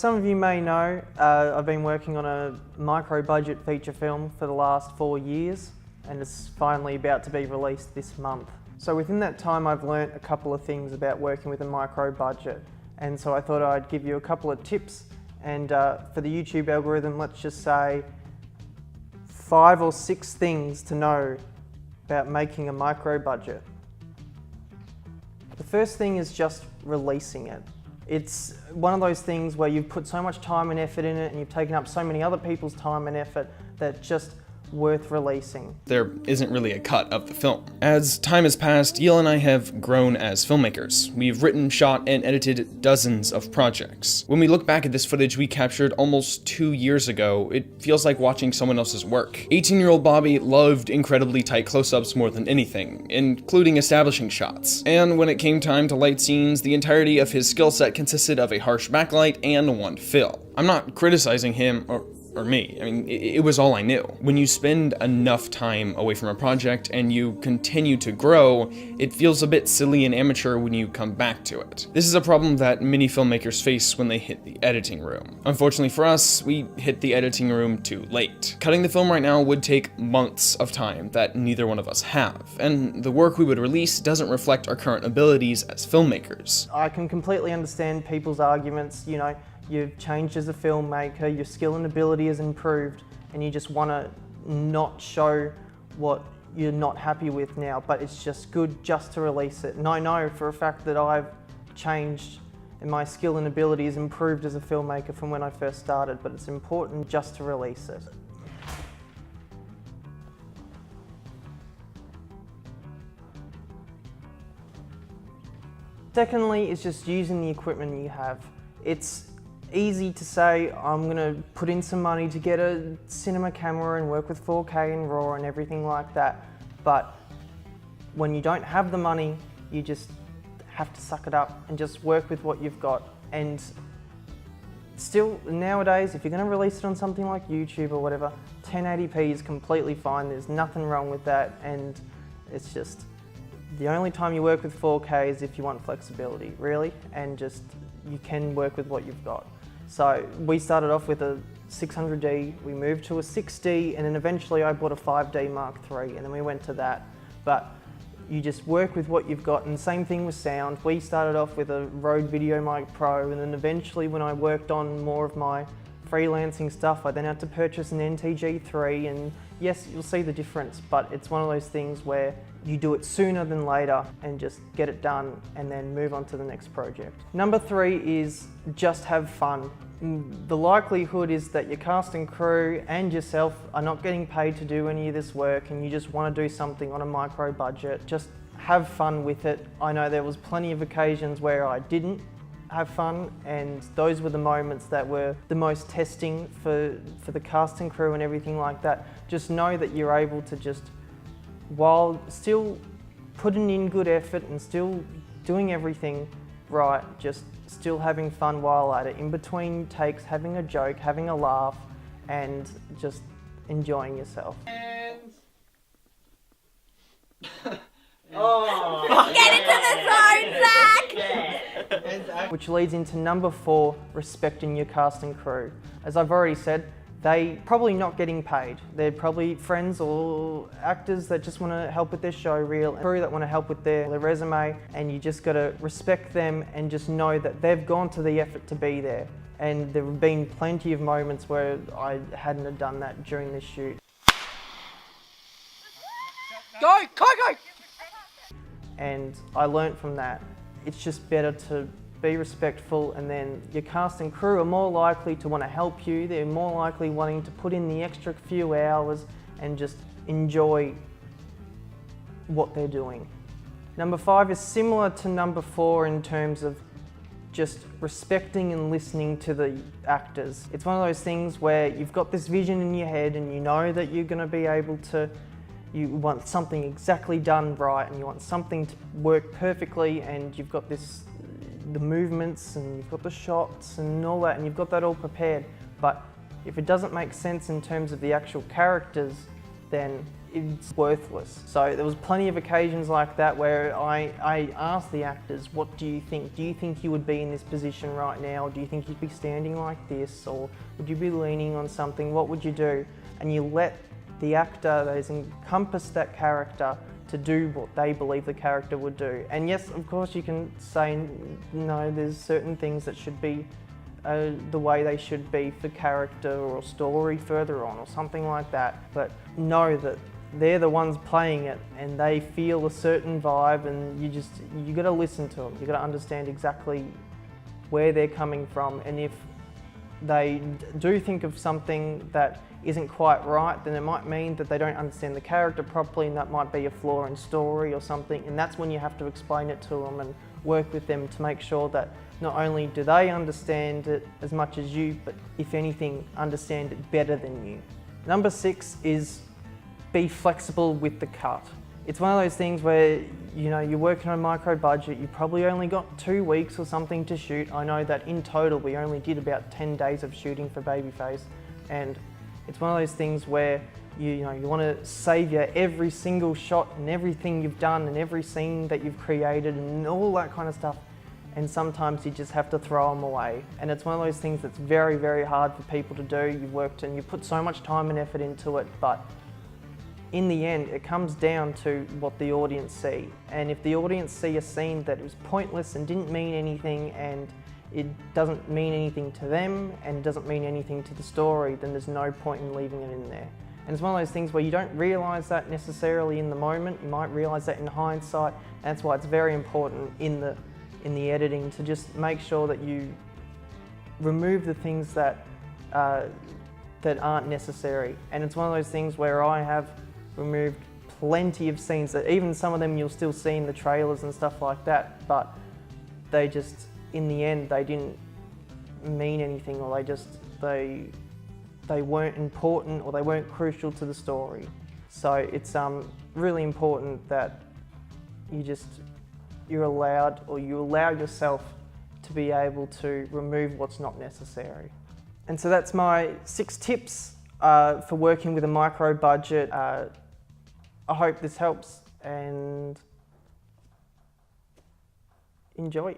some of you may know, I've been working on a micro-budget feature film for the last 4 years, and it's finally about to be released this month. So within that time I've learnt a couple of things about working with a micro-budget, and so I thought I'd give you a couple of tips, and for the YouTube algorithm, let's just say 5 or 6 things to know about making a micro-budget. The first thing is just releasing it. It's one of those things where you've put so much time and effort in it and you've taken up so many other people's time and effort that it's just worth releasing. There isn't really a cut of the film. As time has passed, Yale and I have grown as filmmakers. We've written, shot, and edited dozens of projects. When we look back at this footage we captured almost 2 years ago, it feels like watching someone else's work. 18-year-old Bobby loved incredibly tight close-ups more than anything, including establishing shots. And when it came time to light scenes, the entirety of his skill set consisted of a harsh backlight and one fill. I'm not criticizing him or me. I mean, it was all I knew. When you spend enough time away from a project and you continue to grow, it feels a bit silly and amateur when you come back to it. This is a problem that many filmmakers face when they hit the editing room. Unfortunately for us, we hit the editing room too late. Cutting the film right now would take months of time that neither one of us have, and the work we would release doesn't reflect our current abilities as filmmakers. I can completely understand people's arguments, you know, you've changed as a filmmaker, your skill and ability has improved, and you just want to not show what you're not happy with now, but it's just good just to release it. And I know for a fact that I've changed and my skill and ability has improved as a filmmaker from when I first started, but it's important just to release it. Secondly, is just using the equipment you have. It's easy to say, I'm gonna put in some money to get a cinema camera and work with 4K and RAW and everything like that, but when you don't have the money, you just have to suck it up and just work with what you've got. And still, nowadays, if you're gonna release it on something like YouTube or whatever, 1080p is completely fine, there's nothing wrong with that, and it's just, the only time you work with 4K is if you want flexibility, really, and just, you can work with what you've got. So we started off with a 600D, we moved to a 6D, and then eventually I bought a 5D Mark III, and then we went to that. But you just work with what you've got, and same thing with sound. We started off with a Rode VideoMic Pro, and then eventually when I worked on more of my freelancing stuff, I then had to purchase an NTG3, and yes, you'll see the difference, but it's one of those things where you do it sooner than later and just get it done and then move on to the next project. Number 3 is just have fun. The likelihood is that your cast and crew and yourself are not getting paid to do any of this work and you just want to do something on a micro budget. Just have fun with it. I know there was plenty of occasions where I didn't have fun, and those were the moments that were the most testing for the cast and crew and everything like that. Just know that you're able to just, while still putting in good effort and still doing everything right, just still having fun while at it. In between takes, having a joke, having a laugh, and just enjoying yourself. Oh, get into the zone, Zach! Which leads into number 4, respecting your cast and crew. As I've already said, they probably not getting paid. They're probably friends or actors that just want to help with their show reel, crew that want to help with their resume, and you just got to respect them and just know that they've gone to the effort to be there. And there have been plenty of moments where I hadn't have done that during this shoot. Go! And I learnt from that. It's just better to be respectful, and then your cast and crew are more likely to want to help you. They're more likely wanting to put in the extra few hours and just enjoy what they're doing. Number 5 is similar to number 4 in terms of just respecting and listening to the actors. It's one of those things where you've got this vision in your head and you know that you're going to be able to, you want something exactly done right and you want something to work perfectly, and you've got this, the movements and you've got the shots and all that, and you've got that all prepared. But if it doesn't make sense in terms of the actual characters, then it's worthless. So there was plenty of occasions like that where I asked the actors, what do you think? Do you think you would be in this position right now? Do you think you'd be standing like this? Or would you be leaning on something? What would you do? And you let the actor that has encompassed that character to do what they believe the character would do. And yes, of course you can say, no, there's certain things that should be the way they should be for character or story further on or something like that. But know that they're the ones playing it and they feel a certain vibe, and you got to listen to them. You got to understand exactly where they're coming from, and if they do think of something that isn't quite right, then it might mean that they don't understand the character properly, and that might be a flaw in story or something, and that's when you have to explain it to them and work with them to make sure that not only do they understand it as much as you, but if anything, understand it better than you. Number 6 is be flexible with the cut. It's one of those things where, you know, you're working on a micro budget, you probably only got 2 weeks or something to shoot. I know that in total we only did about 10 days of shooting for Babyface, and it's one of those things where you want to savor every single shot and everything you've done and every scene that you've created and all that kind of stuff, and sometimes you just have to throw them away. And it's one of those things that's very, very hard for people to do. You've worked and you put so much time and effort into it, but in the end, it comes down to what the audience see. And if the audience see a scene that was pointless and didn't mean anything, and it doesn't mean anything to them and it doesn't mean anything to the story, then there's no point in leaving it in there. And it's one of those things where you don't realise that necessarily in the moment. You might realise that in hindsight. And that's why it's very important in the editing to just make sure that you remove the things that aren't necessary. And it's one of those things where I have removed plenty of scenes that even some of them you'll still see in the trailers and stuff like that, but they just, in the end, they didn't mean anything, or they weren't important, or they weren't crucial to the story. So it's really important that you allow yourself to be able to remove what's not necessary. And so that's my 6 tips for working with a micro budget. I hope this helps, and enjoy.